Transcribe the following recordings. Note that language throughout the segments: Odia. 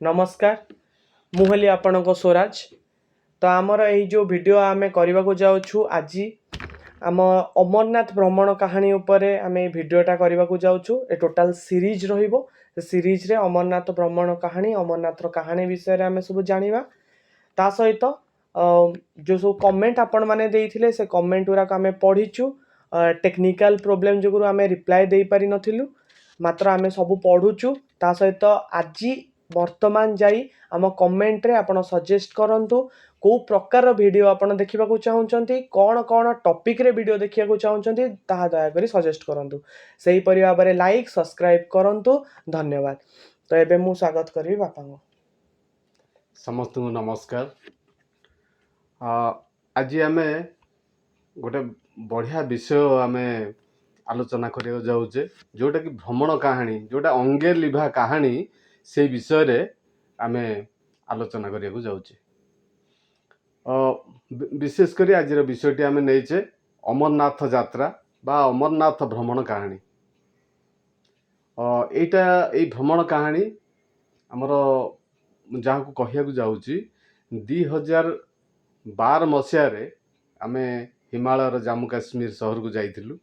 नमस्कार मुहली आपण को स्वराज। तो आमर यही जो वीडियो आमे करने को जाऊँ आज आम अमरनाथ भ्रमण कहानी उपरे आम भिडटा करने को जाऊँ। ए टोटाल सीरीज रहिबो। सीरीज रे अमरनाथ भ्रमण कहानी अमरनाथ कहानी विषय आम सब जानिबा। ता सहित जो सब कमेंट आपण माने देइथिले से कमेंट गुराक आम पढ़ीचु। टेक्निकल प्रोब्लेम जो आम रिप्लाय दे पारि नथिलु, मात्र आम सब पढ़ुचु। ता सहित आज वर्तमान जाई आम कमेंट रे आपण सजेस्ट करंतु को प्रकार वीडियो आपण देखिबा को चाहुचंती, कोन कोन टॉपिक रे वीडियो देखिया को चाहुचंती ताहा दया करी सजेस्ट करंतु। सेही परि भाबरे लाइक सब्सक्राइब करंतु। धन्यवाद। तो एबे मु स्वागत करबी बापा को। समस्त को नमस्कार। आज आम गोटे बढ़िया विषय आम आलोचना करिया जाऊचे, जोटा कि भ्रमण कहानी, जोटा अंगे लिभा कहानी, से विषय रे आम आलोचना करिया जाऊचे। विशेष करी आज विषयटी आम नहींचे अमरनाथ यात्रा बा अमरनाथ भ्रमण कहानी। एटा ए भ्रमण कहानी आमर जहाँ को कहिया जाऊँगी 2012 मसीह आम हिमालय जम्मू काश्मीर सहर को जाइलु।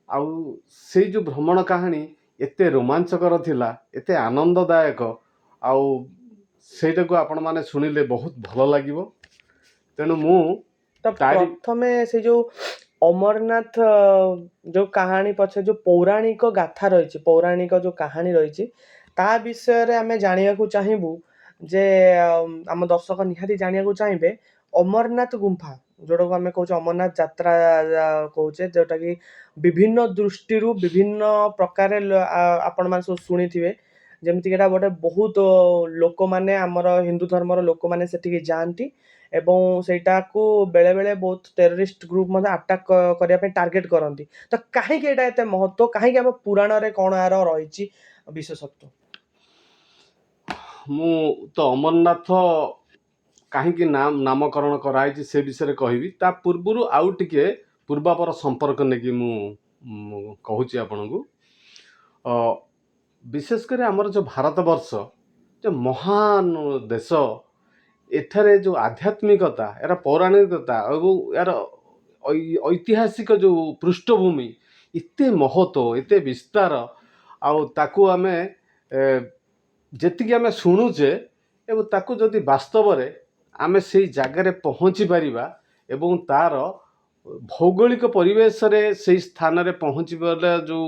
आउ से जो भ्रमण कहानी एते रोमांचकर थिला, एते आनंददायक, आउ सेटा को आपण माने सुनिले बहुत भल लागिवो। तेणु मु प्रथमे से जो अमरनाथ जो कहानी पछे जो पौराणिक गाथा रही, पौराणिक जो कहानी रही ता विषय रे आमे जानिया को चाहिबू जे आम दर्शक निहाती जानिया को चाहिए अमरनाथ गुंफा जोटा को आम कहूँ अमरनाथ यात्रा कहूचे, जोटा कि विभिन्न दृष्टि विभिन्न प्रकार आपण मान सब शुणी थे। जमीक गोटे बहुत लोक मैंने आमर हिंदू धर्मर लोक मैंने से जाती एवं सेटा को बेले बेले बहुत टेररिस्ट ग्रुप मतलब अटैक करने टार्गेट करती। तो कहीं एते महत्व कहीं आम पुराण रे कौन यार रही विशेषत्व? मु तो अमरनाथ कहीं नामकरण कराई से विषय कहबी। ता पूर्व आउ टिके पूर्वापर संपर्क नेकी मु कहूची आपन को। विशेषकर आमर जो भारत वर्ष जो महान देश, एठारे जो आध्यात्मिकता यार पौराणिकता और यार ऐतिहासिक जो पृष्ठभूमि इते महत्व एते विस्तार आउ ताकू आमे जेतिकी आमे शुणुचे एवं ताकू जदि वास्तव रे आमे से जगार पहुँची पारिबा एवं तार भौगोलिक परिवेश रे से स्थान रे पहुँची पारे जो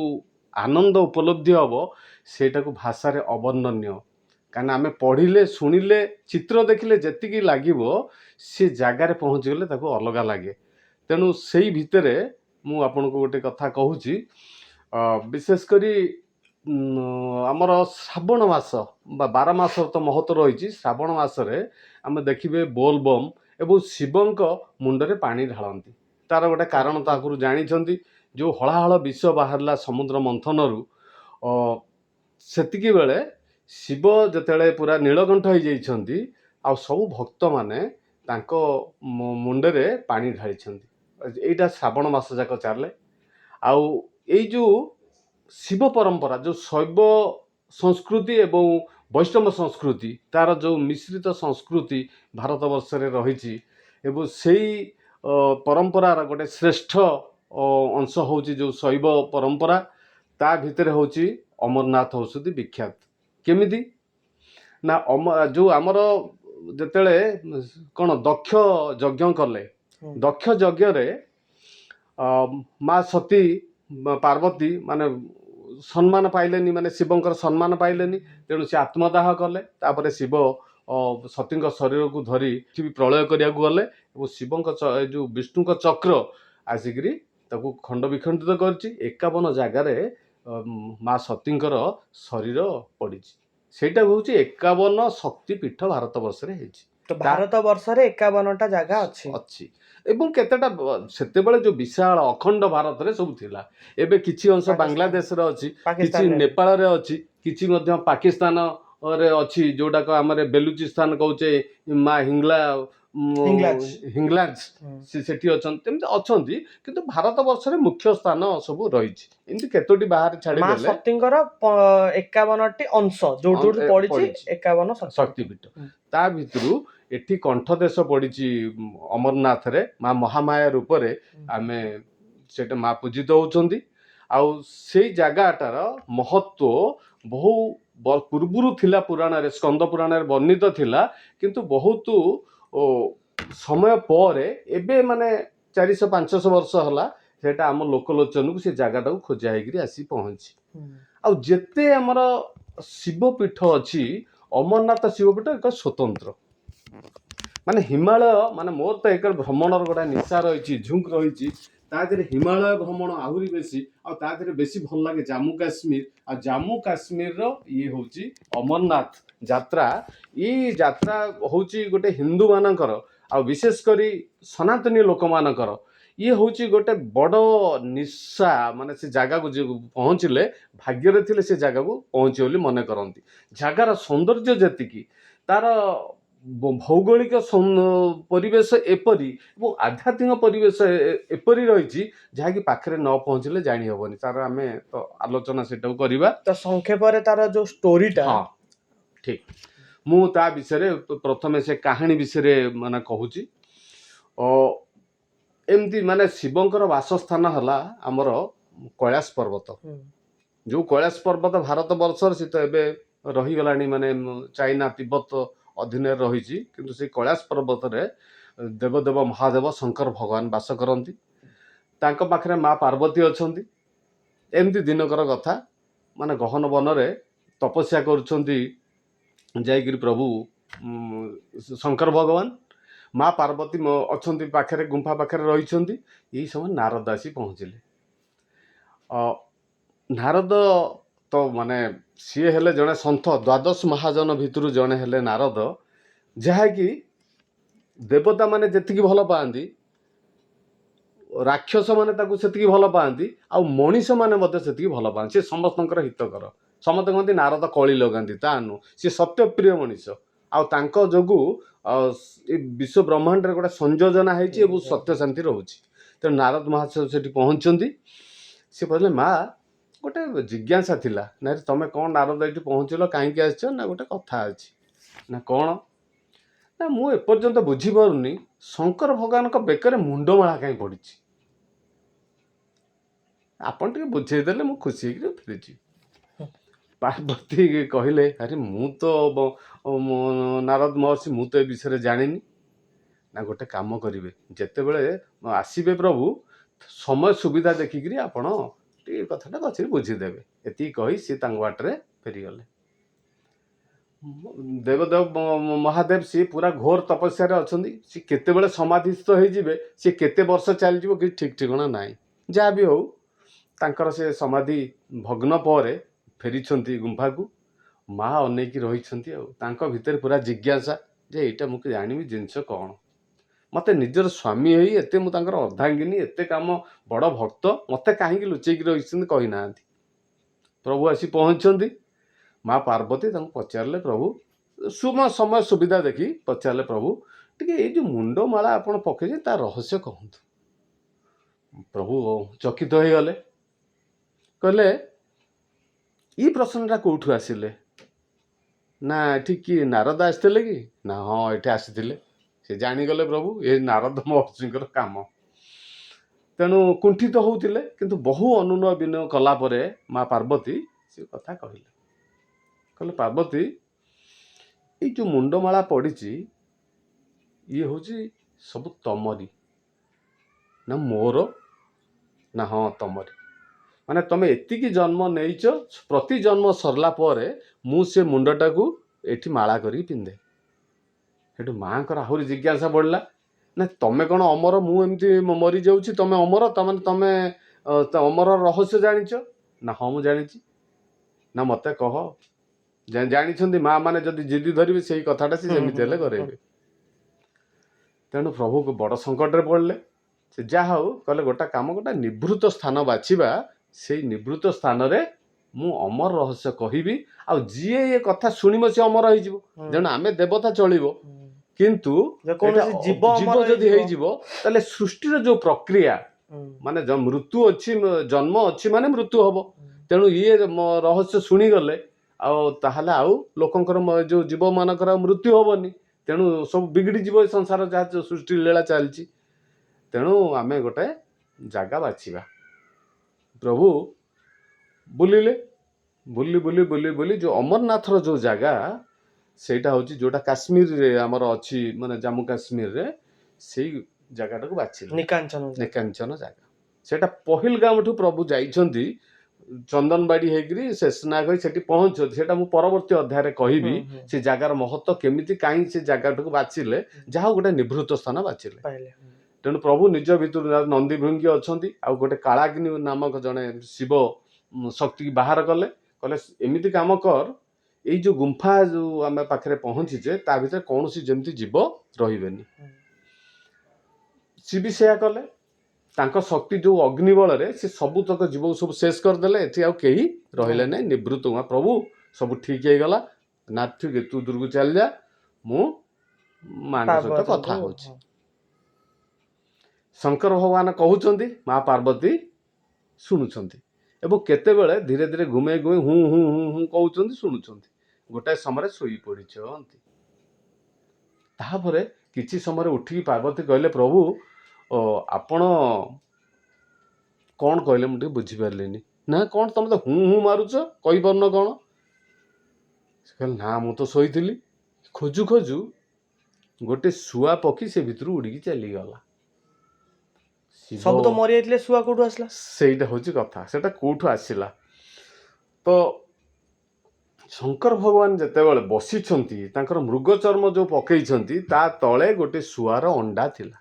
आनंद उपलब्धि हम सेटा को भाषा रे अवर्णनीय। कारण आमे पढ़िले शुणिले चित्र देखिले जेतिकी लागिवो से जगार पहुँची गले ताकू अलगा लागे। तेणु सेई भितरे मु आपन को गोटे कथा कहूची। विशेष करी आमर श्रावण मास बा 12 मास तो महत्व रही। श्रावण मास रे आमे देखिबे बोलबम एवं शिवंक मुंडरे पानी ढालती। तार गोटे कारण ताकू जानी, जो हलाहल विष बाहरला समुद्र मंथनरू सेतिकी बेले शिव जेतेले पूरा नीलकंठ हो जाइछंती आ सब भक्त माने तांको मुंडरे पानी ढाली। एटा श्रावण मास जाक चाले। आउ एई जो शिव परंपरा जो शैव संस्कृति एवं वैष्णव संस्कृति तार जो मिश्रित संस्कृति भारत वर्ष रे रही एवं सेई परंपरार गोटे श्रेष्ठ अंश होची जो शैव परंपरा। ता भितर होची अमरनाथ औषधि विख्यात। केमिति ना जो आमर जेतेले कौन दक्ष यज्ञ कले, दक्ष यज्ञ रे माँ सती पार्वती माने सम्मान पाइलेनी, माने शिवंकर सम्मान पाइलेनी। तेणु से आत्मदाह कले। तापर शिव सती शरीर को धरी प्रलय करिया गले और शिवंक जो विष्णुक चक्र आसिकी ताकू खंड विखंडित करछि। 51 जगार माँ सतींकर शरीर पड़ी। सेटा होची 51 शक्तिपीठ भारत वर्ष रे हेछि। तो भारत वर्ष रे 51टा जगह अछि एवं केतेटा सेतेबेले जो विशाल अखंड भारत रे सब थिला। एबे किछि अंश बांग्लादेश रे अछि, किछि नेपाल रे अछि, किछि मध्य पाकिस्तान रे अछि, जोटा को हमरे बेलुचिस्तान कहउचे माँ हिंगला ହିଙ୍ଗଲାଜ। ହିଙ୍ଗଲାଜ ସେ ସେଠି ଅଛନ୍ତି, ଏମିତି ଅଛନ୍ତି, କିନ୍ତୁ ଭାରତ ବର୍ଷରେ ମୁଖ୍ୟ ସ୍ଥାନ ସବୁ ରହିଛି। ଏମିତି କେତୋଟି ବାହାରେ ମା ଛାଡ଼ିଦେଲେ ସତୀଙ୍କର 51ଟି ଅଂଶ ଯୋଉଠି ଯୋଉଠି ପଡିଛି 51 ଶକ୍ତିପୀଠ। ତା ଭିତରୁ ଏଠି କଣ୍ଠଦେଶ ପଡିଛି ଅମରନାଥରେ, ମା ମହାମାୟା ରୂପରେ ଆମେ ସେଟା ମା ପୂଜିତ ହଉଛନ୍ତି। ଆଉ ସେଇ ଜାଗାଟାର ମହତ୍ଵ ବହୁ ପୂର୍ବରୁ ଥିଲା, ପୁରାଣରେ ସ୍କନ୍ଦ ପୁରାଣରେ ବର୍ଣ୍ଣିତ ଥିଲା, କିନ୍ତୁ ବହୁତ ସମୟ ପରେ ଏବେ ମାନେ 400-500 ବର୍ଷ ହେଲା ସେଟା ଆମ ଲୋକଲୋଚନକୁ ସେ ଜାଗାଟାକୁ ଖୋଜା ହେଇକିରି ଆସି ପହଞ୍ଚି। ଆଉ ଯେତେ ଆମର ଶିବ ପୀଠ ଅଛି, ଅମରନାଥ ଶିବ ପୀଠ ଏକ ସ୍ୱତନ୍ତ୍ର। ମାନେ ହିମାଳୟ, ମାନେ ମୋର ତ ଏକ ଭ୍ରମଣର ଗୋଟେ ନିଶା ରହିଛି, ଝୁଙ୍କ ରହିଛି, ତା ଦେହରେ ହିମାଳୟ ଭ୍ରମଣ ଆହୁରି ବେଶୀ। ଆଉ ତା ଦେହରେ ବେଶୀ ଭଲ ଲାଗେ ଜାମ୍ମୁ କାଶ୍ମୀର। ଆଉ ଜାମ୍ମୁ କାଶ୍ମୀରର ଇଏ ହଉଛି ଅମରନାଥ ଯାତ୍ରା। ଏଇ ଯାତ୍ରା ହଉଛି ଗୋଟେ ହିନ୍ଦୁ ମାନଙ୍କର, ଆଉ ବିଶେଷ କରି ସନାତନୀ ଲୋକମାନଙ୍କର ଇଏ ହଉଛି ଗୋଟେ ବଡ଼ ନିଶା। ମାନେ ସେ ଜାଗାକୁ ପହଞ୍ଚିଲେ, ଭାଗ୍ୟରେ ଥିଲେ ସେ ଜାଗାକୁ ପହଞ୍ଚି ବୋଲି ମନେ କରନ୍ତି। ଜାଗାର ସୌନ୍ଦର୍ଯ୍ୟ ଯେତିକି, ତାର ଭୌଗୋଳିକ ପରିବେଶ ଏପରି ଏବଂ ଆଧ୍ୟାତ୍ମିକ ପରିବେଶ ଏପରି ରହିଛି, ଯାହାକି ପାଖରେ ନ ପହଞ୍ଚିଲେ ଜାଣି ହବନି। ତାର ଆମେ ତ ଆଲୋଚନା ସେଟାକୁ କରିବା। ତ ସଂକ୍ଷେପରେ ତାର ଯୋଉ ଷ୍ଟୋରିଟା, ହଁ ଠିକ, ମୁଁ ତା ବିଷୟରେ ପ୍ରଥମେ ସେ କାହାଣୀ ବିଷୟରେ ମାନେ କହୁଛି। ଏମିତି ମାନେ ଶିବଙ୍କର ବାସସ୍ଥାନ ହେଲା ଆମର କୈଳାସ ପର୍ବତ। ଯୋଉ କୈଳାସ ପର୍ବତ ଭାରତ ବର୍ଷରେ ସେ ତ ଏବେ ରହିଗଲାଣି, ମାନେ ଚାଇନା ତିବ୍ବତ ଅଧୀନରେ ରହିଛି, କିନ୍ତୁ ସେଇ କୈଳାସ ପର୍ବତରେ ଦେବଦେବ ମହାଦେବ ଶଙ୍କର ଭଗବାନ ବାସ କରନ୍ତି। ତାଙ୍କ ପାଖରେ ମା ପାର୍ବତୀ ଅଛନ୍ତି। ଏମିତି ଦିନକର କଥା, ମାନେ ଗହନ ବନରେ ତପସ୍ୟା କରୁଛନ୍ତି ଯାଇକିରି ପ୍ରଭୁ ଶଙ୍କର ଭଗବାନ। ମା ପାର୍ବତୀ ଅଛନ୍ତି ପାଖରେ, ଗୁମ୍ଫା ପାଖରେ ରହିଛନ୍ତି। ଏଇ ସମୟ ନାରଦ ଆସି ପହଞ୍ଚିଲେ। ନାରଦ ତ ମାନେ ସିଏ ହେଲେ ଜଣେ ସନ୍ଥ, ଦ୍ୱାଦଶ ମହାଜନ ଭିତରୁ ଜଣେ ହେଲେ ନାରଦ, ଯାହାକି ଦେବତା ମାନେ ଯେତିକି ଭଲ ପାଆନ୍ତି, ରାକ୍ଷସ ମାନେ ତାକୁ ସେତିକି ଭଲ ପାଆନ୍ତି, ଆଉ ମଣିଷ ମାନେ ମଧ୍ୟ ସେତିକି ଭଲ ପାଆନ୍ତି। ସେ ସମସ୍ତଙ୍କର ହିତକର। ସମସ୍ତେ କହନ୍ତି ନାରଦ କଳି ଲଗାନ୍ତି, ତା ନୁହଁ, ସେ ସତ୍ୟପ୍ରିୟ ମଣିଷ। ଆଉ ତାଙ୍କ ଯୋଗୁ ଏ ବିଶ୍ୱ ବ୍ରହ୍ମାଣ୍ଡରେ ଗୋଟେ ସଂଯୋଜନା ହେଇଛି ଏବଂ ସତ୍ୟ ଶାନ୍ତି ରହୁଛି। ତେଣୁ ନାରଦ ମହାଶୟ ସେଠି ପହଞ୍ଚନ୍ତି। ସେ କହିଲେ, ମା ଗୋଟେ ଜିଜ୍ଞାସା ଥିଲା। ନା ତମେ କ'ଣ ନାରଦ ଏଠି ପହଞ୍ଚିଲ, କାହିଁକି ଆସିଛ? ନା ଗୋଟେ କଥା ଅଛି। ନା କ'ଣ? ନା ମୁଁ ଏପର୍ଯ୍ୟନ୍ତ ବୁଝିପାରୁନି, ଶଙ୍କର ଭଗବାନଙ୍କ ବେକରେ ମୁଣ୍ଡମାଳା କାହିଁ ପଡ଼ିଛି। ଆପଣ ଟିକେ ବୁଝେଇଦେଲେ ମୁଁ ଖୁସି ହେଇକି ଫେରିଛି। ପାର୍ବତୀ କହିଲେ, ଆରେ ମୁଁ ତ ନାରଦ ମହର୍ଷି, ମୁଁ ତ ଏ ବିଷୟରେ ଜାଣିନି। ନା ଗୋଟେ କାମ କରିବେ, ଯେତେବେଳେ ଆସିବେ ପ୍ରଭୁ, ସମୟ ସୁବିଧା ଦେଖିକିରି ଆପଣ ଟିକେ କଥାଟା ପଛରେ ବୁଝିଦେବେ। ଏତିକି କହି ସିଏ ତାଙ୍କ ବାଟରେ ଫେରିଗଲେ। ଦେବଦେବ ମହାଦେବ ସିଏ ପୁରା ଘୋର ତପସ୍ୟାରେ ଅଛନ୍ତି। ସିଏ କେତେବେଳେ ସମାଧିସ୍ଥ ହେଇଯିବେ, ସିଏ କେତେ ବର୍ଷ ଚାଲିଯିବ କିଛି ଠିକ୍ ଠିକଣା ନାହିଁ। ଯାହା ବି ହଉ, ତାଙ୍କର ସେ ସମାଧି ଭଗ୍ନ ପରେ ଫେରିଛନ୍ତି ଗୁମ୍ଫାକୁ। ମା ଅନେଇକି ରହିଛନ୍ତି। ଆଉ ତାଙ୍କ ଭିତରେ ପୁରା ଜିଜ୍ଞାସା ଯେ ଏଇଟା ମୁଁ ଜାଣିବି ଜିନିଷ କ'ଣ। ମୋତେ ନିଜର ସ୍ୱାମୀ ହେଇ ଏତେ ମୁଁ ତାଙ୍କର ଅର୍ଦ୍ଧାଙ୍ଗିନୀ, ଏତେ କାମ, ବଡ଼ ଭକ୍ତ, ମୋତେ କାହିଁକି ଲୁଚେଇକି ରହିଛନ୍ତି କହିନାହାନ୍ତି। ପ୍ରଭୁ ଆସି ପହଞ୍ଚିଛନ୍ତି। ମା ପାର୍ବତୀ ତାଙ୍କୁ ପଚାରିଲେ, ପ୍ରଭୁ ସମୟ ସୁବିଧା ଦେଖି ପଚାରିଲେ, ପ୍ରଭୁ ଟିକେ ଏଇ ଯେଉଁ ମୁଣ୍ଡମାଳା ଆପଣ ପକେଇଛନ୍ତି ତା ରହସ୍ୟ କହନ୍ତୁ। ପ୍ରଭୁ ଚକିତ ହେଇଗଲେ। କହିଲେ, ଏଇ ପ୍ରଶ୍ନଟା କୋଉଠୁ ଆସିଲେ? ନା ଏଠି କିଏ ନାରଦ ଆସିଥିଲେ କି? ନା ହଁ, ଏଠି ଆସିଥିଲେ। ସେ ଜାଣିଗଲେ ପ୍ରଭୁ ଏ ନାରଦ ମହର୍ଷିଙ୍କର କାମ। ତେଣୁ କୁଣ୍ଠିତ ହଉଥିଲେ, କିନ୍ତୁ ବହୁ ଅନୁନୟ ବିନୟ କଲା ପରେ ମା ପାର୍ବତୀ ସେ କଥା କହିଲେ। କହିଲେ, ପାର୍ବତୀ ଏଇ ଯେଉଁ ମୁଣ୍ଡମାଳା ପଡ଼ିଛି, ଇଏ ହେଉଛି ସବୁ ତମରି। ନା ମୋର? ନା ହଁ ତମରି। ମାନେ ତମେ ଏତିକି ଜନ୍ମ ନେଇଛ, ପ୍ରତି ଜନ୍ମ ସରିଲା ପରେ ମୁଁ ସେ ମୁଣ୍ଡଟାକୁ ଏଠି ମାଳା କରିକି ପିନ୍ଧେ। ସେଠୁ ମାଆଙ୍କର ଆହୁରି ଜିଜ୍ଞାସା ବଢ଼ିଲା, ନା ତମେ କ'ଣ ଅମର? ମୁଁ ଏମିତି ମରିଯାଉଛି, ତମେ ଅମର? ତାମାନେ ତମେ ଅମର ରହସ୍ୟ ଜାଣିଛ? ନା ହଁ ମୁଁ ଜାଣିଛି। ନା ମୋତେ କହ। ଜାଣିଛନ୍ତି ମା ମାନେ ଯଦି ଜିଦି ଧରିବେ ସେଇ କଥାଟା ସେ ଯେମିତି ହେଲେ କରେଇବେ। ତେଣୁ ପ୍ରଭୁକୁ ବଡ଼ ସଙ୍କଟରେ ପଡ଼ିଲେ। ସେ ଯାହା ହଉ କହିଲେ, ଗୋଟେ କାମ, ଗୋଟେ ନିଭୃତ ସ୍ଥାନ ବାଛିବା, ସେଇ ନିଭୃତ ସ୍ଥାନରେ ମୁଁ ଅମର ରହସ୍ୟ କହିବି, ଆଉ ଯିଏ ଏ କଥା ଶୁଣିବ ସେ ଅମର ହେଇଯିବ। ତେଣୁ ଆମେ ଦେବତା ଚଳିବ, କିନ୍ତୁ ଯେକୌଣସି ଜୀବ ଜୀବ ଅମର ଯଦି ହେଇଯିବ। ହେଇଯିବ ତାହେଲେ ସୃଷ୍ଟିର ଯୋଉ ପ୍ରକ୍ରିୟା ହୁଁ। ମାନେ ମୃତ୍ୟୁ ଅଛି, ଜନ୍ମ ଅଛି ମାନେ ମୃତ୍ୟୁ ହବ। ତେଣୁ ଇଏ ରହସ୍ୟ ଶୁଣିଗଲେ ଆଉ ତାହେଲେ ଆଉ ଲୋକଙ୍କର ଯୋଉ ଜୀବ ମାନଙ୍କର ଆଉ ମୃତ୍ୟୁ ହବନି। ତେଣୁ ସବୁ ବିଗିଡି ଯିବ ଏ ସଂସାର ଯାହା ସୃଷ୍ଟି ଲୀଳା ଚାଲିଛି। ତେଣୁ ଆମେ ଗୋଟେ ଜାଗା ବାଛିବା। ପ୍ରଭୁ ବୁଲିଲେ, ବୁଲି ବୁଲି ବୁଲି ବୁଲି ଯୋଉ ଅମରନାଥର ଯୋଉ ଜାଗା ସେଇଟା ହଉଛି ଯୋଉଟା କାଶ୍ମୀରରେ ଆମର ଅଛି, ମାନେ ଜାମ୍ମୁ କାଶ୍ମୀରରେ ସେଇ ଜାଗାଟାକୁ ବାଛିଲେ, ନିକାଞ୍ଚନ ଜାଗା। ସେଇଟା ପହିଲଗାମଠୁ ପ୍ରଭୁ ଯାଇଛନ୍ତି ଚନ୍ଦନବାଡି ହେଇକିରି ଶେଷନାଗ ହେଇ ସେଠି ପହଞ୍ଚନ୍ତି। ସେଟା ମୁଁ ପରବର୍ତ୍ତୀ ଅଧ୍ୟାୟରେ କହିବି ସେ ଜାଗାର ମହତ୍ଵ କେମିତି, କାହିଁ ସେ ଜାଗାଟାକୁ ବାଛିଲେ, ଯାହା ଗୋଟେ ନିଭୃତ ସ୍ଥାନ ବାଛିଲେ। ତେଣୁ ପ୍ରଭୁ ନିଜ ଭିତରୁ ନନ୍ଦୀ ଭୃଙ୍ଗି ଅଛନ୍ତି, ଆଉ ଗୋଟେ କାଳାଗ୍ନି ନାମକ ଜଣେ ଶିବ ଶକ୍ତି ବାହାର କଲେ, କହିଲେ ଏମିତି କାମ କର, ଏଇ ଯୋଉ ଗୁମ୍ଫା ଯୋଉ ଆମେ ପାଖରେ ପହଞ୍ଚିଛେ ତା ଭିତରେ କୌଣସି ଯେମିତି ଜୀବ ରହିବେନି। ସିଏ ବି ସେୟା କଲେ। ତାଙ୍କ ଶକ୍ତି ଯୋଉ ଅଗ୍ନି ବଳରେ ସେ ସବୁତକ ଜୀବକୁ ସବୁ ଶେଷ କରିଦେଲେ। ଏଠି ଆଉ କେହି ରହିଲେ ନାହିଁ, ନିବୃତ୍ତ ହୁଆ। ପ୍ରଭୁ ସବୁ ଠିକ ହେଇଗଲା, ନା ଠିକ ତୁ ଦୂରକୁ ଚାଲିଯା, ମୁଁ ମାଙ୍କ ସହିତ କଥା ହଉଛି। ଶଙ୍କର ଭଗବାନ କହୁଛନ୍ତି, ମା ପାର୍ବତୀ ଶୁଣୁଛନ୍ତି, ଏବଂ କେତେବେଳେ ଧୀରେ ଧୀରେ ଘୁମେଇ ଘୁମେଇ ହୁଁ ହୁଁ ହୁଁ ହୁଁ କହୁଛନ୍ତି, ଶୁଣୁଛନ୍ତି। ଗୋଟାଏ ସମୟରେ ଶୋଇ ପଡିଛନ୍ତି। ତାପରେ କିଛି ସମୟରେ ଉଠିକି ପାର୍ବତୀ କହିଲେ, ପ୍ରଭୁ ଆପଣ କଣ କହିଲେ ମୁଁ ଟିକେ ବୁଝିପାରିଲିନି। ନା କଣ ତମେ ତ ହୁଁ ହୁଁ ମାରୁଛ, କହିପାରୁନ କଣ? ସେ କହିଲେ ନା ମୁଁ ତ ଶୋଇଥିଲି। ଖୋଜୁ ଖୋଜୁ ଗୋଟେ ଶୁଆ ପକ୍ଷୀ ସେ ଭିତରୁ ଉଡ଼ିକି ଚାଲିଗଲା। ସବୁ ତ ମରି ଯାଇଥିଲେ, ଶୁଆ କୋଉଠୁ ଆସିଲା? ସେଇଟା ହଉଛି କଥା, ସେଟା କୋଉଠୁ ଆସିଲା? ତ ଶଙ୍କର ଭଗବାନ ଯେତେବେଳେ ବସିଛନ୍ତି, ତାଙ୍କର ମୃଗ ଚର୍ମ ଯୋଉ ପକେଇଛନ୍ତି ତା ତଳେ ଗୋଟେ ଶୁଆର ଅଣ୍ଡା ଥିଲା।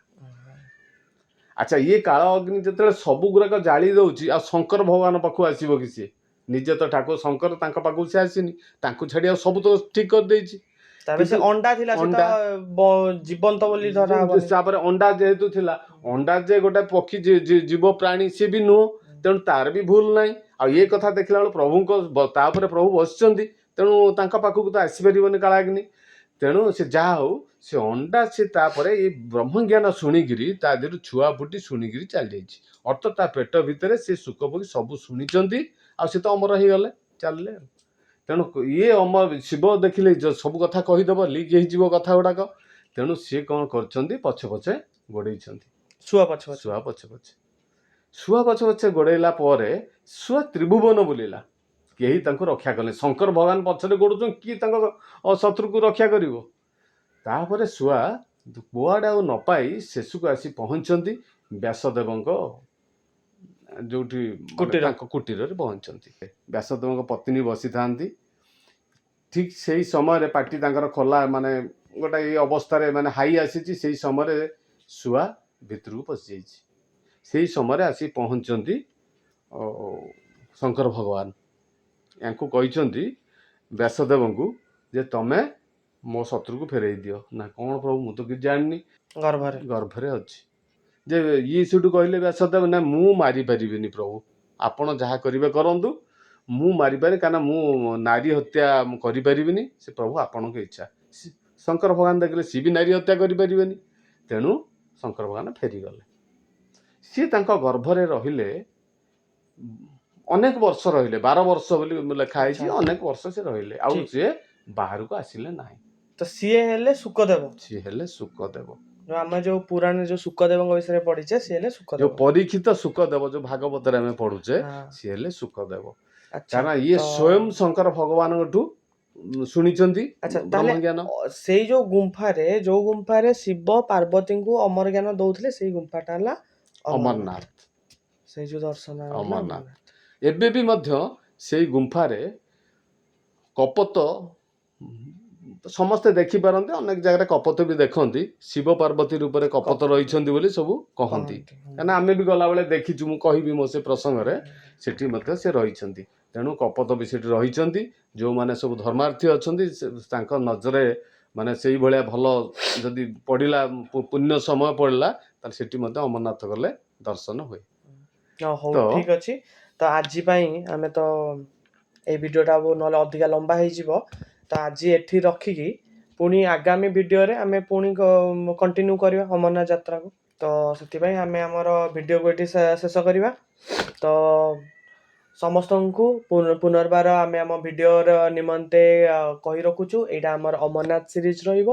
ଆଚ୍ଛା, ଇଏ କାଳ ଅଗ୍ନି ଯେତେବେଳେ ସବୁ ଗୁଡାକ ଜାଳି ଦଉଛି, ଆଉ ଶଙ୍କର ଭଗବାନ ପାଖକୁ ଆସିବ କି? ସିଏ ନିଜେ ତ ଠାକୁର ଶଙ୍କର, ତାଙ୍କ ପାଖକୁ ସେ ଆସିନି। ତାଙ୍କୁ ଛାଡି ଆଉ ସବୁ ତ ଠିକ କରିଦେଇଛି। ସେ ଅଣ୍ଡା ଥିଲା, ଅଣ୍ଡା ଜୀବନ୍ତ ବୋଲି ଧରା ହବନି। ତାପରେ ଅଣ୍ଡା ଯେହେତୁ ଥିଲା, ଅଣ୍ଡା ଯେ ଗୋଟେ ପକ୍ଷୀ ଜୀବ ପ୍ରାଣୀ ସିଏ ବି ନୁହଁ, ତେଣୁ ତାର ବି ଭୁଲ ନାହିଁ। ଆଉ ଇଏ କଥା ଦେଖିଲା ବେଳୁ ପ୍ରଭୁଙ୍କ ତାପରେ ପ୍ରଭୁ ବସିଛନ୍ତି, ତେଣୁ ତାଙ୍କ ପାଖକୁ ତ ଆସିପାରିବନି କାଳାଗ୍ନି। ତେଣୁ ସେ ଯାହା ହଉ, ସେ ଅଣ୍ଡା ସେ ତାପରେ ଏଇ ବ୍ରହ୍ମଜ୍ଞାନ ଶୁଣିକିରି ତା ଦେହରୁ ଛୁଆ ଫୁଟି ଶୁଣିକିରି ଚାଲିଯାଇଛି। ଅର୍ଥ ତା ପେଟ ଭିତରେ ସେ ସୁଖ ପକ୍ଷୀ ସବୁ ଶୁଣିଛନ୍ତି, ଆଉ ସେ ତ ଅମର ହେଇଗଲେ, ଚାଲିଲେ। ତେଣୁ ଇଏ ଅମର ଶିବ ଦେଖିଲେ ସବୁ କଥା କହିଦବ, ଲିକ୍ ହେଇଯିବ କଥା ଗୁଡାକ। ତେଣୁ ସିଏ କଣ କରିଛନ୍ତି, ପଛେ ପଛେ ଗୋଡେଇଛନ୍ତି। ଶୁଆ ପଛେ ପଛେ ଗୋଡେଇଲା ପରେ ଶୁଆ ତ୍ରିଭୁବନ ବୁଲିଲା, କେହି ତାଙ୍କୁ ରକ୍ଷା କଲେ। ଶଙ୍କର ଭଗବାନ ପଛରେ ଗୋଡୁଛନ୍ତି, କିଏ ତାଙ୍କ ଶତ୍ରୁକୁ ରକ୍ଷା କରିବ? ତାପରେ ଶୁଆ କୁଆଡେ ଆଉ ନ ପାଇ ଶେଷକୁ ଆସି ପହଞ୍ଚନ୍ତି ବ୍ୟାସଦେବଙ୍କ ଯୋଉଠି ତାଙ୍କ କୁଟୀରରେ ପହଞ୍ଚନ୍ତି। ବ୍ୟାସଦେବଙ୍କ ପତ୍ନୀ ବସିଥାନ୍ତି। ଠିକ ସେଇ ସମୟରେ ପାଟି ତାଙ୍କର ଖୋଲା, ମାନେ ଗୋଟେ ଏଇ ଅବସ୍ଥାରେ ମାନେ ହାଇ ଆସିଛି। ସେଇ ସମୟରେ ଶୁଆ ଭିତରକୁ ପଶିଯାଇଛି। ସେଇ ସମୟରେ ଆସି ପହଞ୍ଚନ୍ତି ଶଙ୍କର ଭଗବାନ। ୟାଙ୍କୁ କହିଛନ୍ତି ବ୍ୟାସଦେବଙ୍କୁ ଯେ ତମେ ମୋ ଶତ୍ରୁକୁ ଫେରେଇ ଦିଅ। ନା କଣ ପ୍ରଭୁ, ମୁଁ ତ କିଛି ଜାଣିନି, ଗର୍ଭରେ ଅଛି। ଯେ ଇଏ ସେଠୁ କହିଲେ ବ୍ୟାସଦେବ, ନା ମୁଁ ମାରିପାରିବିନି ପ୍ରଭୁ, ଆପଣ ଯାହା କରିବେ କରନ୍ତୁ, ମୁଁ ମାରିପାରେ, କାରଣ ମୁଁ ନାରୀ ହତ୍ୟା ମୁଁ କରିପାରିବିନି। ସେ ପ୍ରଭୁ ଆପଣଙ୍କ ଇଚ୍ଛା। ଶଙ୍କର ଭଗବାନ ଦେଖିଲେ ସିଏ ବି ନାରୀ ହତ୍ୟା କରିପାରିବେନି, ତେଣୁ ଶଙ୍କର ଭଗବାନ ଫେରିଗଲେ। ସିଏ ତାଙ୍କ ଗର୍ଭରେ ରହିଲେ, ଅନେକ ବର୍ଷ ରହିଲେ, 12 ବର୍ଷ ବୋଲି ଲେଖା ହେଇଛି। ଅନେକ ବର୍ଷ ସେ ରହିଲେ, ଆଉ ସିଏ ବାହାରକୁ ଆସିଲେ ନାହିଁ। ତ ସିଏ ହେଲେ ଶୁକଦେବ। ଆମେ ଯୋଉ ପୁରାଣରେ ଯୋଉ ଶୁକଦେବଙ୍କ ବିଷୟରେ ପଢିଛେ, ସିଏ ହେଲେ ଶୁକଦେବ। ଯୋଉ ପରୀକ୍ଷିତ ଶୁକଦେବ, ଯୋଉ ଭାଗବତରେ ଆମେ ପଢୁଛେ, ସିଏ ହେଲେ ଶୁକଦେବ। କାରଣ ଇଏ ସ୍ୱୟଂ ଶଙ୍କର ଭଗବାନଙ୍କଠୁ ଶୁଣିଛନ୍ତି ବ୍ରହ୍ମଜ୍ଞାନ। ସେଇ ଯୋଉ ଗୁମ୍ଫାରେ ଶିବ ପାର୍ବତୀଙ୍କୁ ଅମର ଜ୍ଞାନ ଦଉଥିଲେ, ସେଇ ଗୁମ୍ଫାଟା ହେଲା ଅମରନାଥ। ସେଇ ଯୋଉ ଦର୍ଶନ ଅମରନାଥ। ଏବେ ବି ମଧ୍ୟ ସେଇ ଗୁମ୍ଫାରେ କପୋତ ସମସ୍ତେ ଦେଖିପାରନ୍ତି, ଅନେକ ଜାଗାରେ କପୋତ ବି ଦେଖନ୍ତି। ଶିବ ପାର୍ବତୀ ରୂପରେ କପୋତ ରହିଛନ୍ତି ବୋଲି ସବୁ କହନ୍ତି। କାହିଁକିନା ଆମେ ବି ଗଲାବେଳେ ଦେଖିଛୁ, ମୁଁ କହିବି ମୋ ସେ ପ୍ରସଙ୍ଗରେ, ସେଠି ମଧ୍ୟ ସେ ରହିଛନ୍ତି। ତେଣୁ କପୋତ ବି ସେଠି ରହିଛନ୍ତି। ଯୋଉମାନେ ସବୁ ଧର୍ମାର୍ଥୀ ଅଛନ୍ତି, ତାଙ୍କ ନଜରରେ ମାନେ ସେଇଭଳିଆ ଭଲ ଯଦି ପଡ଼ିଲା, ପୁଣ୍ୟ ସମୟ ପଡ଼ିଲା, ତାହେଲେ ସେଠି ମଧ୍ୟ ଅମରନାଥ ଗଲେ ଦର୍ଶନ ହୁଏ। ହଉ, ଠିକ ଅଛି। ତ ଆଜି ପାଇଁ ଆମେ ତ ଏଇ ଭିଡିଓଟା ନହେଲେ ଅଧିକା ଲମ୍ବା ହେଇଯିବ, ତ ଆଜି ଏଠି ରଖିକି ପୁଣି ଆଗାମୀ ଭିଡ଼ିଓରେ ଆମେ ପୁଣି କଣ୍ଟିନ୍ୟୁ କରିବା ଅମରନାଥ ଯାତ୍ରାକୁ। ତ ସେଥିପାଇଁ ଆମେ ଆମର ଭିଡ଼ିଓକୁ ଏଠି ଶେଷ କରିବା। ତ ସମସ୍ତଙ୍କୁ ପୁନର୍ବାର ଆମେ ଆମ ଭିଡ଼ିଓର ନିମନ୍ତେ କହି ରଖୁଛୁ, ଏଇଟା ଆମର ଅମରନାଥ ସିରିଜ୍ ରହିବ।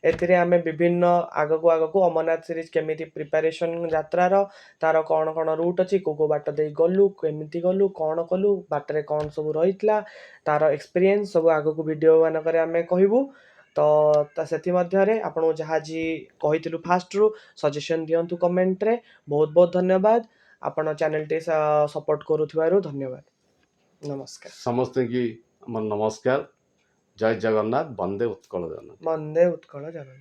ଏଥିରେ ଆମେ ବିଭିନ୍ନ ଆଗକୁ ଅମରନାଥ ସିରିଜ୍ କେମିତି ପ୍ରିପାରେସନ୍ ଯାତ୍ରାର, ତାର କ'ଣ କ'ଣ ରୁଟ୍ ଅଛି, କୋଉ ବାଟ ଦେଇ ଗଲୁ, କେମିତି ଗଲୁ, କ'ଣ କଲୁ, ବାଟରେ କ'ଣ ସବୁ ରହିଥିଲା, ତାର ଏକ୍ସପିରିଏନ୍ସ ସବୁ ଆଗକୁ ଭିଡ଼ିଓ ମାନଙ୍କରେ ଆମେ କହିବୁ। ତ ସେଥିମଧ୍ୟରେ ଆପଣଙ୍କୁ ଯାହା ଆଜି କହିଥିଲୁ ଫାଷ୍ଟରୁ ସଜେସନ୍ ଦିଅନ୍ତୁ କମେଣ୍ଟରେ। ବହୁତ ବହୁତ ଧନ୍ୟବାଦ। ଆପଣ ଚ୍ୟାନେଲଟି ସପୋର୍ଟ କରୁଥିବାରୁ ଧନ୍ୟବାଦ। ନମସ୍କାର। ସମସ୍ତଙ୍କୁ ଆମର ନମସ୍କାର। ଜୟ ଜଗନ୍ନାଥ। ବନ୍ଦେ ଉତ୍କଳ ଜଗନ୍ନାଥ। ବନ୍ଦେ ଉତ୍କଳ ଜନନୀ।